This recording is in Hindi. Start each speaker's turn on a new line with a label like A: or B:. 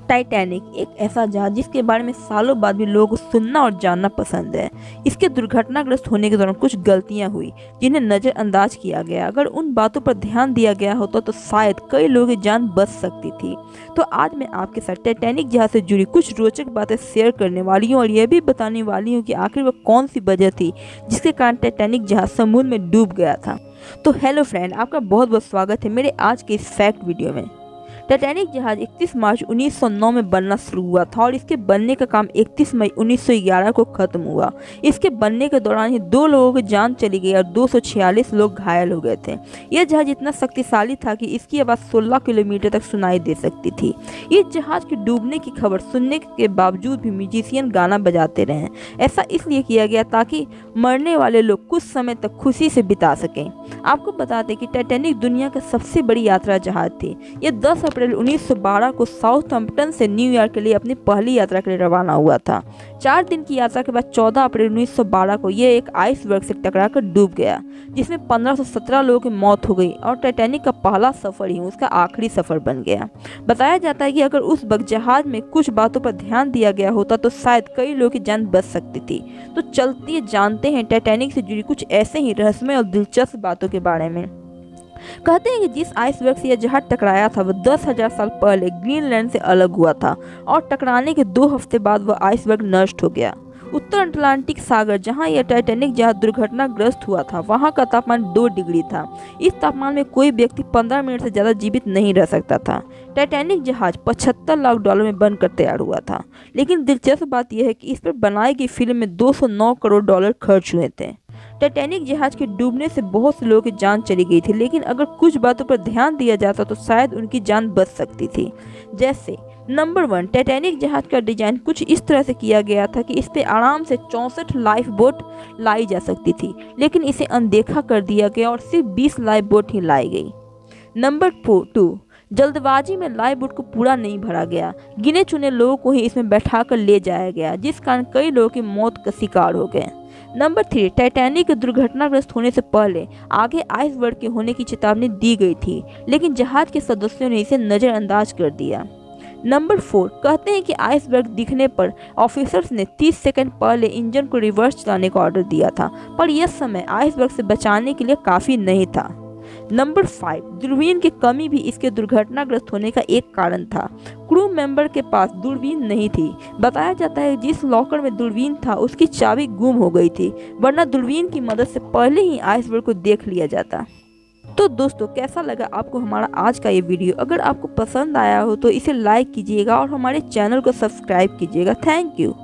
A: टाइटैनिक एक ऐसा जहाज जिसके बारे में सालों बाद भी लोगों को सुनना और जानना पसंद है। इसके दुर्घटनाग्रस्त होने के दौरान कुछ गलतियां हुई जिन्हें नज़रअंदाज किया गया। अगर उन बातों पर ध्यान दिया गया होता तो शायद कई लोगों की जान बच सकती थी। तो आज मैं आपके साथ टाइटैनिक जहाज से जुड़ी कुछ रोचक बातें शेयर करने वाली हूँ और यह भी बताने वाली हूँ कि आखिर वह कौन सी वजह थी जिसके कारण टाइटैनिक जहाज समुद्र में डूब गया था। तो हेलो फ्रेंड, आपका बहुत बहुत स्वागत है मेरे आज के इस फैक्ट वीडियो में। टाइटैनिक जहाज 31 मार्च 1909 में बनना शुरू हुआ था और इसके बनने का काम 31 मई 1911 को खत्म हुआ। इसके बनने के दौरान ही 2 लोगों की जान चली गई और 246 लोग घायल हो गए थे। यह जहाज इतना शक्तिशाली था कि इसकी आवाज़ 16 किलोमीटर तक सुनाई दे सकती थी। इस जहाज के डूबने की खबर सुनने के बावजूद भी म्यूजिशियन गाना बजाते रहे। ऐसा इसलिए किया गया ताकि मरने वाले लोग कुछ समय तक खुशी से बिता सकें। आपको बता दें कि टाइटैनिक दुनिया का सबसे बड़ी यात्रा जहाज थी। यह 10 अप्रैल 1912 को साउथहैम्पटन से न्यूयॉर्क के लिए अपनी पहली यात्रा के लिए रवाना हुआ था। 4 दिन की यात्रा के बाद 14 अप्रैल 1912 को यह एक आइसबर्ग से टकराकर डूब गया, जिसमें 1517 लोगों की मौत हो गई और टाइटैनिक का पहला सफर ही उसका आखिरी सफर बन गया। बताया जाता है कि अगर उस वक्त जहाज में कुछ बातों पर ध्यान दिया गया होता तो शायद कई लोगों की जान बच सकती थी। तो चलते जानते हैं टाइटैनिक से जुड़ी कुछ ऐसे ही रहस्यमय और दिलचस्प बातों के बारे में। कहते हैं कि जिस आइसबर्ग से यह जहाज टकराया था वह 10,000 साल पहले ग्रीनलैंड से अलग हुआ था और टकराने के 2 हफ्ते बाद वह आइसबर्ग नष्ट हो गया। उत्तर अटलांटिक सागर, जहां यह टाइटैनिक जहाज दुर्घटनाग्रस्त हुआ था, वहां का तापमान 2 डिग्री था। इस तापमान में कोई व्यक्ति 15 मिनट से ज़्यादा जीवित नहीं रह सकता था। टाइटैनिक जहाज $75 लाख में बनकर तैयार हुआ था, लेकिन दिलचस्प बात यह है कि इस पर बनाई गई फिल्म में $209 करोड़ खर्च हुए थे। टाइटैनिक जहाज के डूबने से बहुत से लोगों की जान चली गई थी, लेकिन अगर कुछ बातों पर ध्यान दिया जाता तो शायद उनकी जान बच सकती थी। जैसे नंबर 1, टाइटैनिक जहाज का डिजाइन कुछ इस तरह से किया गया था कि इस पे आराम से 64 लाइफ बोट लाई जा सकती थी, लेकिन इसे अनदेखा कर दिया गया और सिर्फ 20 लाइफ बोट ही लाई गई। नंबर 2, जल्दबाजी में लाइफ बोट को पूरा नहीं भरा गया। गिने चुने लोगों को ही इसमें बैठाकर ले जाया गया, जिस कारण कई लोगों की मौत का शिकार हो गए। नंबर 3, टाइटैनिक के दुर्घटनाग्रस्त होने से पहले आगे आइसबर्ग के होने की चेतावनी दी गई थी, लेकिन जहाज के सदस्यों ने इसे नज़रअंदाज कर दिया। नंबर 4, कहते हैं कि आइसबर्ग दिखने पर ऑफिसर्स ने 30 सेकंड पहले इंजन को रिवर्स चलाने का ऑर्डर दिया था, पर यह समय आइसबर्ग से बचाने के लिए काफ़ी नहीं था। नंबर 5, दूरबीन की कमी भी इसके दुर्घटनाग्रस्त होने का एक कारण था। क्रू मेंबर के पास दूरबीन नहीं थी। बताया जाता है जिस लॉकर में दूरबीन था उसकी चाबी गुम हो गई थी, वरना दूरबीन की मदद से पहले ही आइसबर्ग को देख लिया जाता। तो दोस्तों, कैसा लगा आपको हमारा आज का ये वीडियो? अगर आपको पसंद आया हो तो इसे लाइक कीजिएगा और हमारे चैनल को सब्सक्राइब कीजिएगा। Thank you.